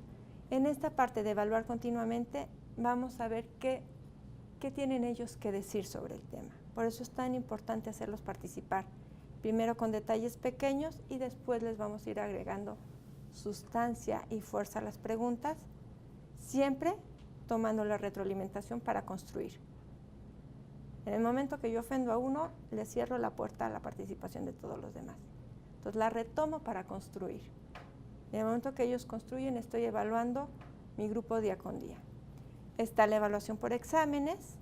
en esta parte de evaluar continuamente, vamos a ver qué tienen ellos que decir sobre el tema. Por eso es tan importante hacerlos participar, primero con detalles pequeños y después les vamos a ir agregando sustancia y fuerza a las preguntas, siempre tomando la retroalimentación para construir. En el momento que yo ofendo a uno, le cierro la puerta a la participación de todos los demás. Entonces la retomo para construir. En el momento que ellos construyen, estoy evaluando mi grupo día con día. Está la evaluación por exámenes.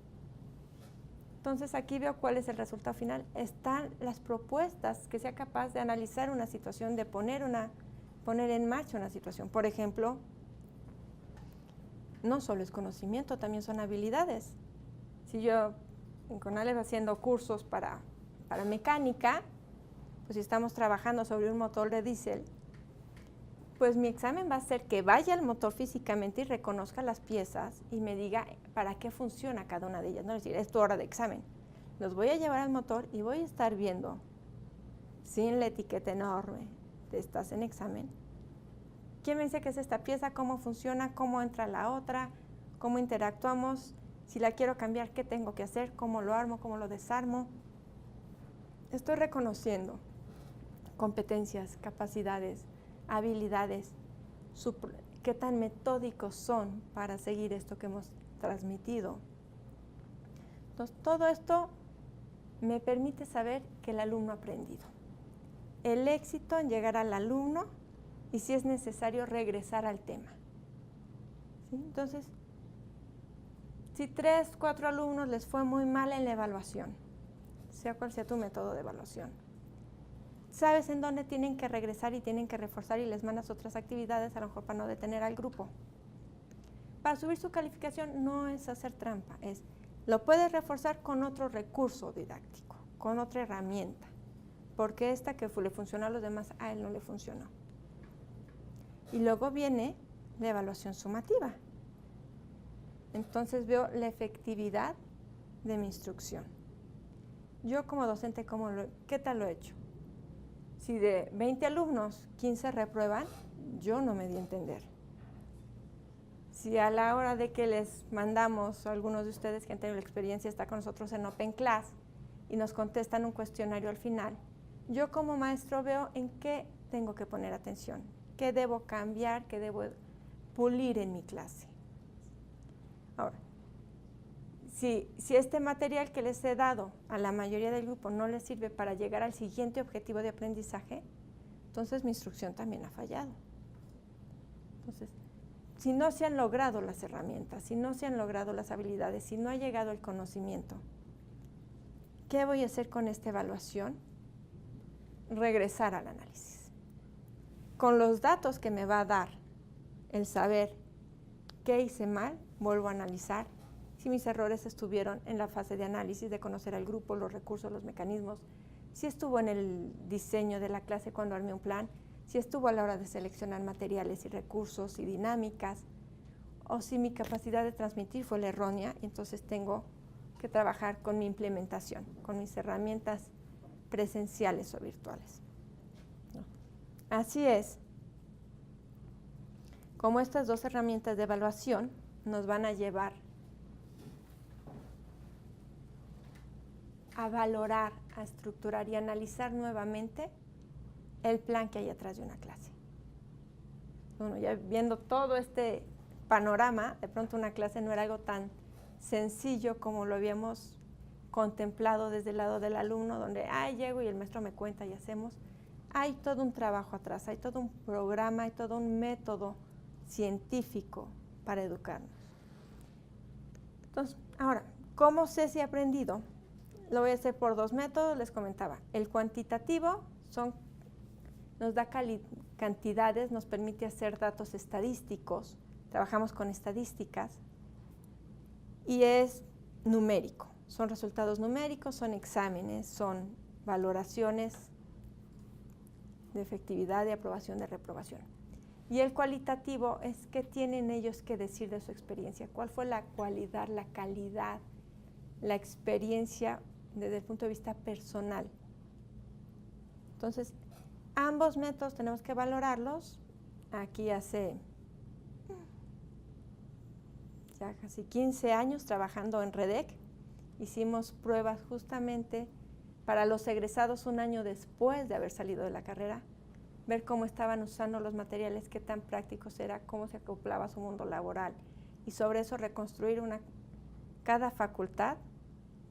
Entonces aquí veo cuál es el resultado final. Están las propuestas que sea capaz de analizar una situación, de poner en marcha una situación. Por ejemplo, no solo es conocimiento, también son habilidades. Si yo en CONALEP haciendo cursos para mecánica, pues si estamos trabajando sobre un motor de diésel, pues mi examen va a ser que vaya al motor físicamente y reconozca las piezas y me diga para qué funciona cada una de ellas. No es decir, es tu hora de examen. Los voy a llevar al motor y voy a estar viendo, sin la etiqueta enorme de estás en examen, quién me dice qué es esta pieza, cómo funciona, cómo entra la otra, cómo interactuamos, si la quiero cambiar, qué tengo que hacer, cómo lo armo, cómo lo desarmo. Estoy reconociendo competencias, capacidades, habilidades, qué tan metódicos son para seguir esto que hemos transmitido. Entonces, todo esto me permite saber que el alumno ha aprendido. El éxito en llegar al alumno y si es necesario regresar al tema. ¿Sí? Entonces, si 3, 4 alumnos les fue muy mal en la evaluación, sea cual sea tu método de evaluación, sabes en dónde tienen que regresar y tienen que reforzar y les mandas otras actividades, a lo mejor para no detener al grupo. Para subir su calificación no es hacer trampa, lo puedes reforzar con otro recurso didáctico, con otra herramienta, porque esta que le funcionó a los demás, a él no le funcionó. Y luego viene la evaluación sumativa. Entonces veo la efectividad de mi instrucción. Yo como docente, ¿qué tal lo he hecho? Si de 20 alumnos, 15 reprueban, yo no me di a entender. Si a la hora de que les mandamos a algunos de ustedes que han tenido la experiencia, está con nosotros en Open Class y nos contestan un cuestionario al final, yo como maestro veo en qué tengo que poner atención, qué debo cambiar, qué debo pulir en mi clase. Ahora, si este material que les he dado a la mayoría del grupo no les sirve para llegar al siguiente objetivo de aprendizaje, entonces mi instrucción también ha fallado. Entonces, si no se han logrado las herramientas, si no se han logrado las habilidades, si no ha llegado el conocimiento, ¿qué voy a hacer con esta evaluación? Regresar al análisis. Con los datos que me va a dar el saber qué hice mal, vuelvo a analizar si mis errores estuvieron en la fase de análisis, de conocer al grupo, los recursos, los mecanismos, si estuvo en el diseño de la clase cuando armé un plan, si estuvo a la hora de seleccionar materiales y recursos y dinámicas, o si mi capacidad de transmitir fue la errónea, entonces tengo que trabajar con mi implementación, con mis herramientas presenciales o virtuales. ¿No? Así es, como estas dos herramientas de evaluación nos van a llevar a valorar, a estructurar y analizar nuevamente el plan que hay atrás de una clase. Bueno, ya viendo todo este panorama, de pronto una clase no era algo tan sencillo como lo habíamos contemplado desde el lado del alumno, donde llego y el maestro me cuenta y hacemos. Hay todo un trabajo atrás, hay todo un programa, hay todo un método científico para educarnos. Entonces, ahora, ¿cómo sé si he aprendido? Lo voy a hacer por dos métodos, les comentaba. El cuantitativo nos da cantidades, nos permite hacer datos estadísticos, trabajamos con estadísticas, y es numérico. Son resultados numéricos, son exámenes, son valoraciones de efectividad, de aprobación, de reprobación. Y el cualitativo es qué tienen ellos que decir de su experiencia, cuál fue la cualidad, la calidad, la experiencia desde el punto de vista personal. Entonces, ambos métodos tenemos que valorarlos. Aquí hace ya casi 15 años trabajando en REDEC, hicimos pruebas justamente para los egresados un año después de haber salido de la carrera, ver cómo estaban usando los materiales, qué tan prácticos era, cómo se acoplaba a su mundo laboral, y sobre eso reconstruir cada facultad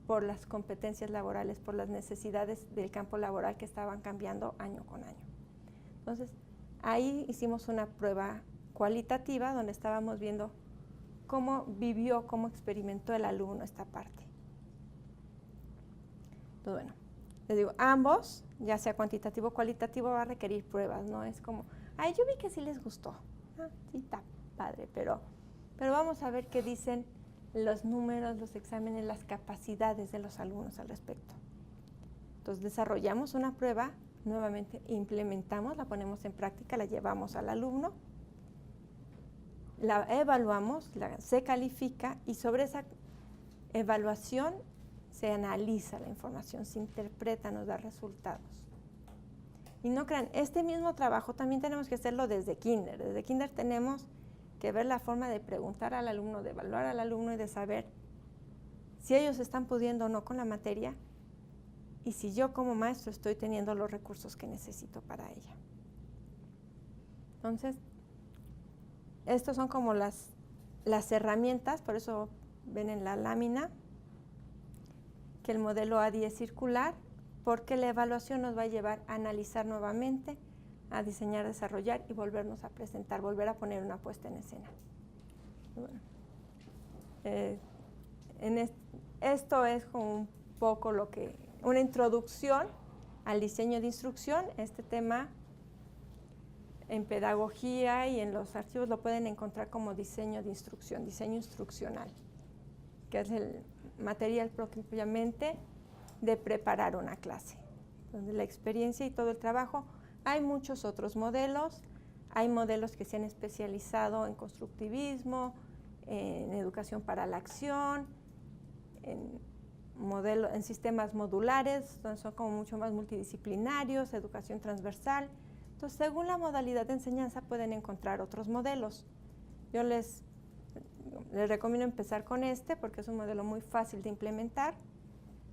por las competencias laborales, por las necesidades del campo laboral que estaban cambiando año con año. Entonces, ahí hicimos una prueba cualitativa donde estábamos viendo cómo vivió, cómo experimentó el alumno esta parte. Entonces, bueno, les digo, ambos, ya sea cuantitativo o cualitativo, va a requerir pruebas, no es como, ay, yo vi que sí les gustó. Ah, sí, está padre, pero vamos a ver qué dicen los números, los exámenes, las capacidades de los alumnos al respecto. Entonces, desarrollamos una prueba, nuevamente implementamos, la ponemos en práctica, la llevamos al alumno, la evaluamos, se califica y sobre esa evaluación se analiza la información, se interpreta, nos da resultados. Y no crean, este mismo trabajo también tenemos que hacerlo desde kinder. Desde kinder tenemos que ver la forma de preguntar al alumno, de evaluar al alumno y de saber si ellos están pudiendo o no con la materia y si yo como maestro estoy teniendo los recursos que necesito para ella. Entonces, estos son como las herramientas, por eso ven en la lámina que el modelo ADI es circular, porque la evaluación nos va a llevar a analizar nuevamente, a diseñar, desarrollar y volvernos a presentar, volver a poner una puesta en escena. Bueno, esto es como un poco una introducción al diseño de instrucción. Este tema en pedagogía y en los archivos lo pueden encontrar como diseño de instrucción, diseño instruccional, que es el material propiamente de preparar una clase, donde la experiencia y todo el trabajo. Hay muchos otros modelos, hay modelos que se han especializado en constructivismo, en educación para la acción, en sistemas modulares, donde son como mucho más multidisciplinarios, educación transversal. Entonces, según la modalidad de enseñanza pueden encontrar otros modelos. Yo les recomiendo empezar con este porque es un modelo muy fácil de implementar,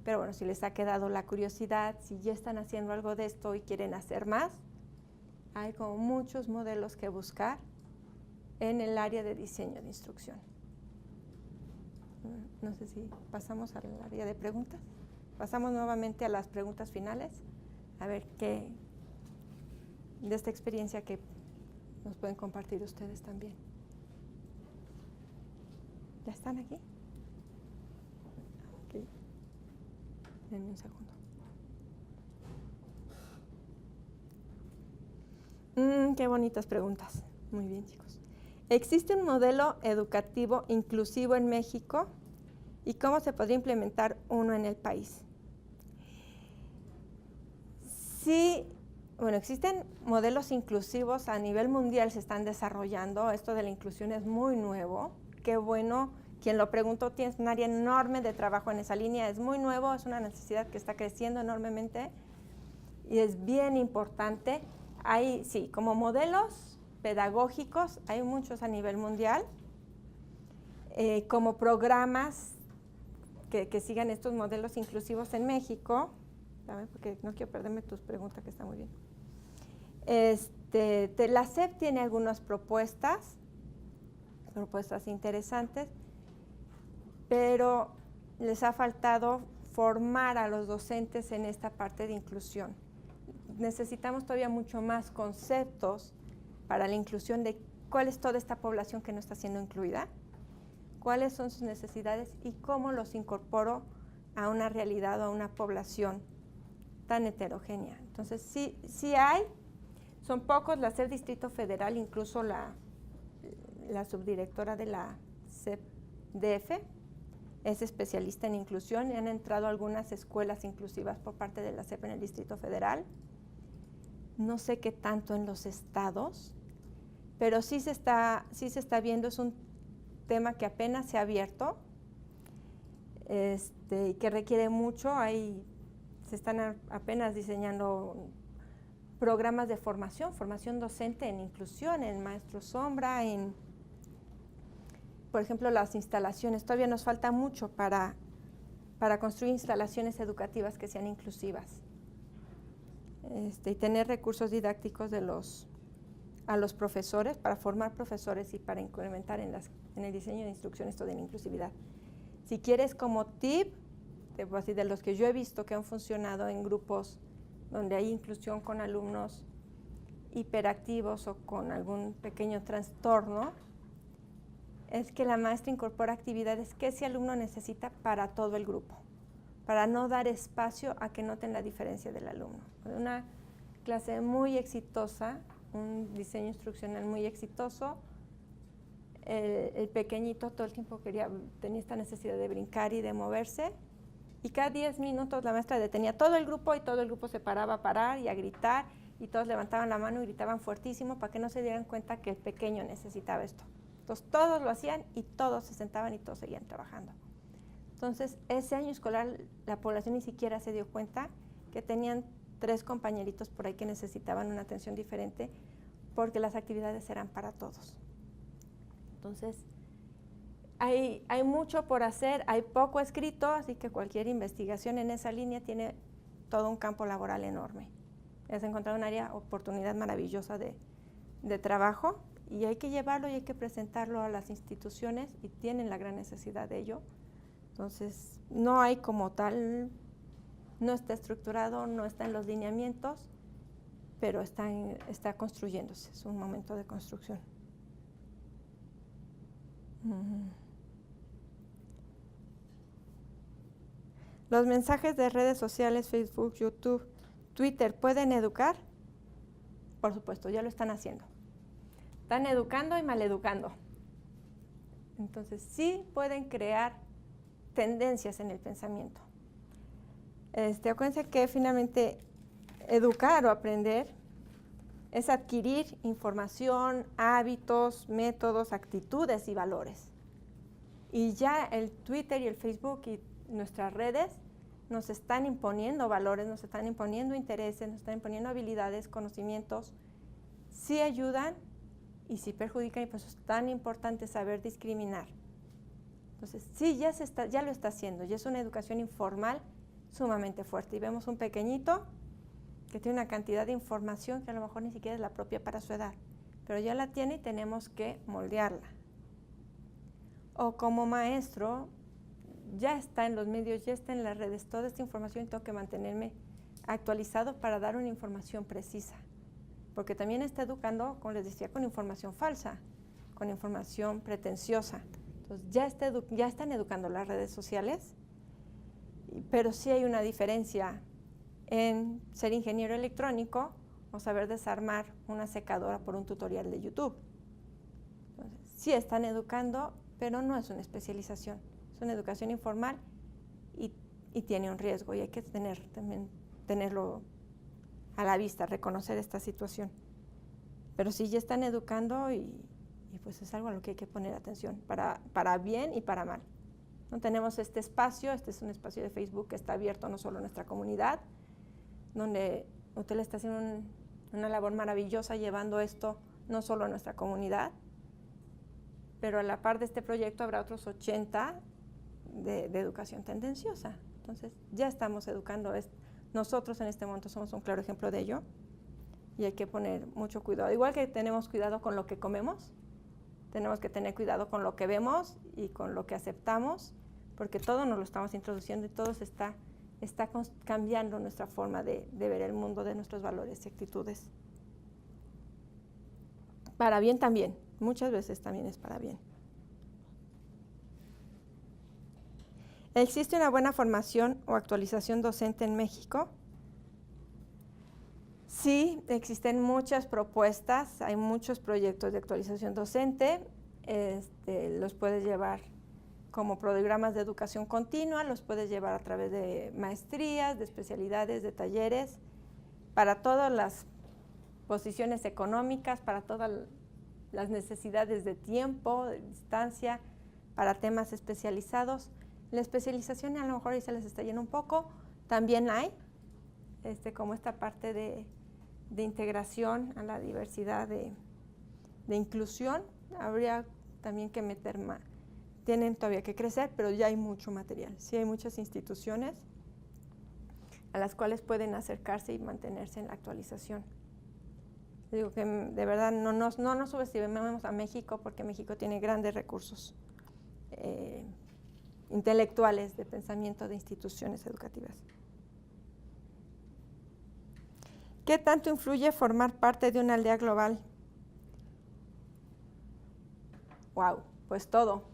pero bueno, si les ha quedado la curiosidad, si ya están haciendo algo de esto y quieren hacer más, hay como muchos modelos que buscar en el área de diseño de instrucción. No sé si pasamos al área de preguntas. Pasamos nuevamente a las preguntas finales, a ver qué de esta experiencia que nos pueden compartir ustedes también. ¿Ya están aquí? Ok. Denme un segundo. Qué bonitas preguntas. Muy bien, chicos. ¿Existe un modelo educativo inclusivo en México? ¿Y cómo se podría implementar uno en el país? Sí, bueno, existen modelos inclusivos a nivel mundial, se están desarrollando. Esto de la inclusión es muy nuevo. Qué bueno, quien lo preguntó tiene un área enorme de trabajo en esa línea. Es muy nuevo, es una necesidad que está creciendo enormemente y es bien importante. Hay, sí, como modelos pedagógicos, hay muchos a nivel mundial, como programas que sigan estos modelos inclusivos en México. ¿Saben? Porque no quiero perderme tus preguntas, que está muy bien. La SEP tiene algunas propuestas interesantes, pero les ha faltado formar a los docentes en esta parte de inclusión. Necesitamos todavía mucho más conceptos para la inclusión de cuál es toda esta población que no está siendo incluida, cuáles son sus necesidades y cómo los incorporo a una realidad o a una población tan heterogénea. Entonces, sí hay, son pocos. La SEP Distrito Federal, incluso la subdirectora de la SEP DF, es especialista en inclusión y han entrado algunas escuelas inclusivas por parte de la SEP en el Distrito Federal. No sé qué tanto en los estados, pero sí se está viendo, es un tema que apenas se ha abierto y que requiere mucho. Se están apenas diseñando programas de formación docente en inclusión, en maestro sombra, en, por ejemplo, las instalaciones. Todavía nos falta mucho para construir instalaciones educativas que sean inclusivas. Y tener recursos didácticos a los profesores, para formar profesores y para implementar en el diseño de instrucción esto de la inclusividad. Si quieres como tip, de los que yo he visto que han funcionado en grupos donde hay inclusión con alumnos hiperactivos o con algún pequeño trastorno, es que la maestra incorpora actividades que ese alumno necesita para todo el grupo, para no dar espacio a que noten la diferencia del alumno. Una clase muy exitosa, un diseño instruccional muy exitoso, el pequeñito todo el tiempo tenía esta necesidad de brincar y de moverse, y cada 10 minutos la maestra detenía todo el grupo y todo el grupo se paraba a parar y a gritar, y todos levantaban la mano y gritaban fuertísimo para que no se dieran cuenta que el pequeño necesitaba esto. Entonces todos lo hacían y todos se sentaban y todos seguían trabajando. Entonces ese año escolar la población ni siquiera se dio cuenta que tenían 3 compañeritos por ahí que necesitaban una atención diferente, porque las actividades eran para todos. Entonces hay mucho por hacer, hay poco escrito, así que cualquier investigación en esa línea tiene todo un campo laboral enorme. Has encontrado un área, oportunidad maravillosa de trabajo, y hay que llevarlo y hay que presentarlo a las instituciones, y tienen la gran necesidad de ello. Entonces, no hay como tal, no está estructurado, no está en los lineamientos, pero está construyéndose, es un momento de construcción. Los mensajes de redes sociales, Facebook, YouTube, Twitter, ¿pueden educar? Por supuesto, ya lo están haciendo. Están educando y maleducando. Entonces, sí pueden crear tendencias en el pensamiento. Acuérdense que finalmente educar o aprender es adquirir información, hábitos, métodos, actitudes y valores. Y ya el Twitter y el Facebook y nuestras redes nos están imponiendo valores, nos están imponiendo intereses, nos están imponiendo habilidades, conocimientos. Sí ayudan y sí perjudican, y por eso es tan importante saber discriminar. Entonces, sí, ya lo está haciendo, y es una educación informal sumamente fuerte. Y vemos un pequeñito que tiene una cantidad de información que a lo mejor ni siquiera es la propia para su edad, pero ya la tiene y tenemos que moldearla. O como maestro, ya está en los medios, ya está en las redes, toda esta información, y tengo que mantenerme actualizado para dar una información precisa. Porque también está educando, como les decía, con información falsa, con información pretenciosa. Entonces ya están educando las redes sociales, pero sí hay una diferencia en ser ingeniero electrónico o saber desarmar una secadora por un tutorial de YouTube. Entonces, sí están educando, pero no es una especialización, es una educación informal y tiene un riesgo, y hay que tenerlo a la vista, reconocer esta situación. Pero sí ya están educando y pues es algo a lo que hay que poner atención, para bien y para mal. No tenemos este espacio, este es un espacio de Facebook que está abierto no solo a nuestra comunidad, donde usted le está haciendo una labor maravillosa llevando esto no solo a nuestra comunidad, pero a la par de este proyecto habrá otros 80 de educación tendenciosa. Entonces ya estamos educando. Nosotros en este momento somos un claro ejemplo de ello, y hay que poner mucho cuidado. Igual que tenemos cuidado con lo que comemos, tenemos que tener cuidado con lo que vemos y con lo que aceptamos, porque todo nos lo estamos introduciendo y todo está cambiando nuestra forma de ver el mundo, de nuestros valores y actitudes. Para bien también, muchas veces también es para bien. ¿Existe una buena formación o actualización docente en México? Sí, existen muchas propuestas, hay muchos proyectos de actualización docente, los puedes llevar como programas de educación continua, los puedes llevar a través de maestrías, de especialidades, de talleres, para todas las posiciones económicas, para todas las necesidades de tiempo, de distancia, para temas especializados. La especialización a lo mejor ahí se les está yendo un poco, también hay, como esta parte de de integración a la diversidad, de inclusión. Habría también que meter más. Tienen todavía que crecer, pero ya hay mucho material. Sí hay muchas instituciones a las cuales pueden acercarse y mantenerse en la actualización. Digo que de verdad no nos subestimemos a México, porque México tiene grandes recursos intelectuales de pensamiento de instituciones educativas. ¿Qué tanto influye formar parte de una aldea global? ¡Wow! Pues todo.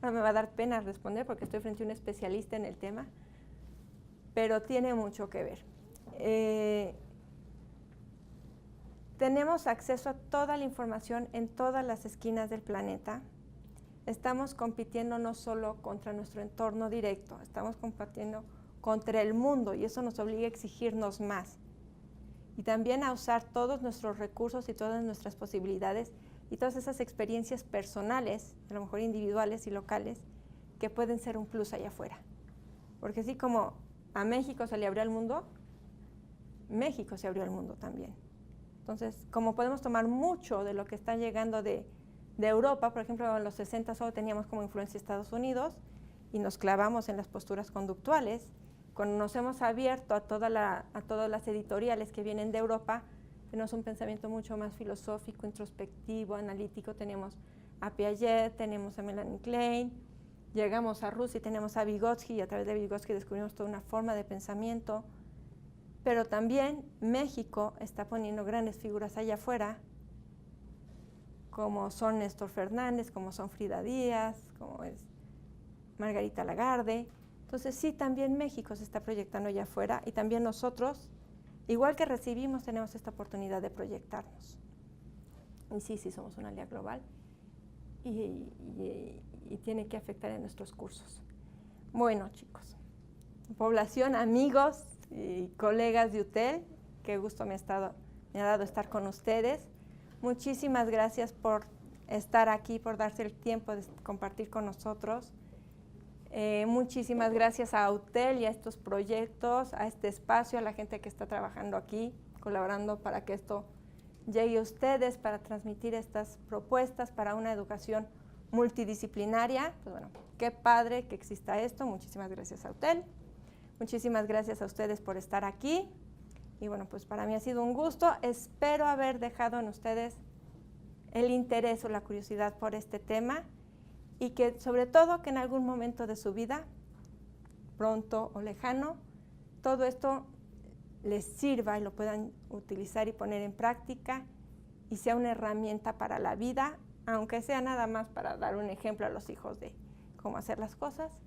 Ahora me va a dar pena responder porque estoy frente a un especialista en el tema, pero tiene mucho que ver. Tenemos acceso a toda la información en todas las esquinas del planeta. Estamos compitiendo no solo contra nuestro entorno directo, estamos compitiendo contra el mundo, y eso nos obliga a exigirnos más. Y también a usar todos nuestros recursos y todas nuestras posibilidades y todas esas experiencias personales, a lo mejor individuales y locales, que pueden ser un plus allá afuera. Porque así como a México se le abrió el mundo, México se abrió al mundo también. Entonces, como podemos tomar mucho de lo que está llegando de Europa, por ejemplo, en los 60 solo teníamos como influencia Estados Unidos y nos clavamos en las posturas conductuales. Cuando nos hemos abierto a todas las editoriales que vienen de Europa, tenemos un pensamiento mucho más filosófico, introspectivo, analítico. Tenemos a Piaget, tenemos a Melanie Klein, llegamos a Rusia y tenemos a Vygotsky, y a través de Vygotsky descubrimos toda una forma de pensamiento. Pero también México está poniendo grandes figuras allá afuera, como son Néstor Fernández, como son Frida Díaz, como es Margarita Lagarde. Entonces sí, también México se está proyectando allá afuera, y también nosotros, igual que recibimos, tenemos esta oportunidad de proyectarnos. Y sí, somos una aldea global y tiene que afectar en nuestros cursos. Bueno, chicos, población, amigos y colegas de UTEL, qué gusto me ha dado estar con ustedes. Muchísimas gracias por estar aquí, por darse el tiempo de compartir con nosotros. Muchísimas gracias a UTEL y a estos proyectos, a este espacio, a la gente que está trabajando aquí, colaborando para que esto llegue a ustedes, para transmitir estas propuestas para una educación multidisciplinaria. Pues bueno, qué padre que exista esto. Muchísimas gracias a UTEL. Muchísimas gracias a ustedes por estar aquí. Y bueno, pues para mí ha sido un gusto. Espero haber dejado en ustedes el interés o la curiosidad por este tema, y que sobre todo que en algún momento de su vida, pronto o lejano, todo esto les sirva y lo puedan utilizar y poner en práctica y sea una herramienta para la vida, aunque sea nada más para dar un ejemplo a los hijos de cómo hacer las cosas.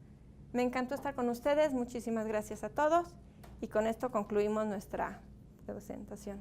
Me encantó estar con ustedes, muchísimas gracias a todos, y con esto concluimos nuestra presentación.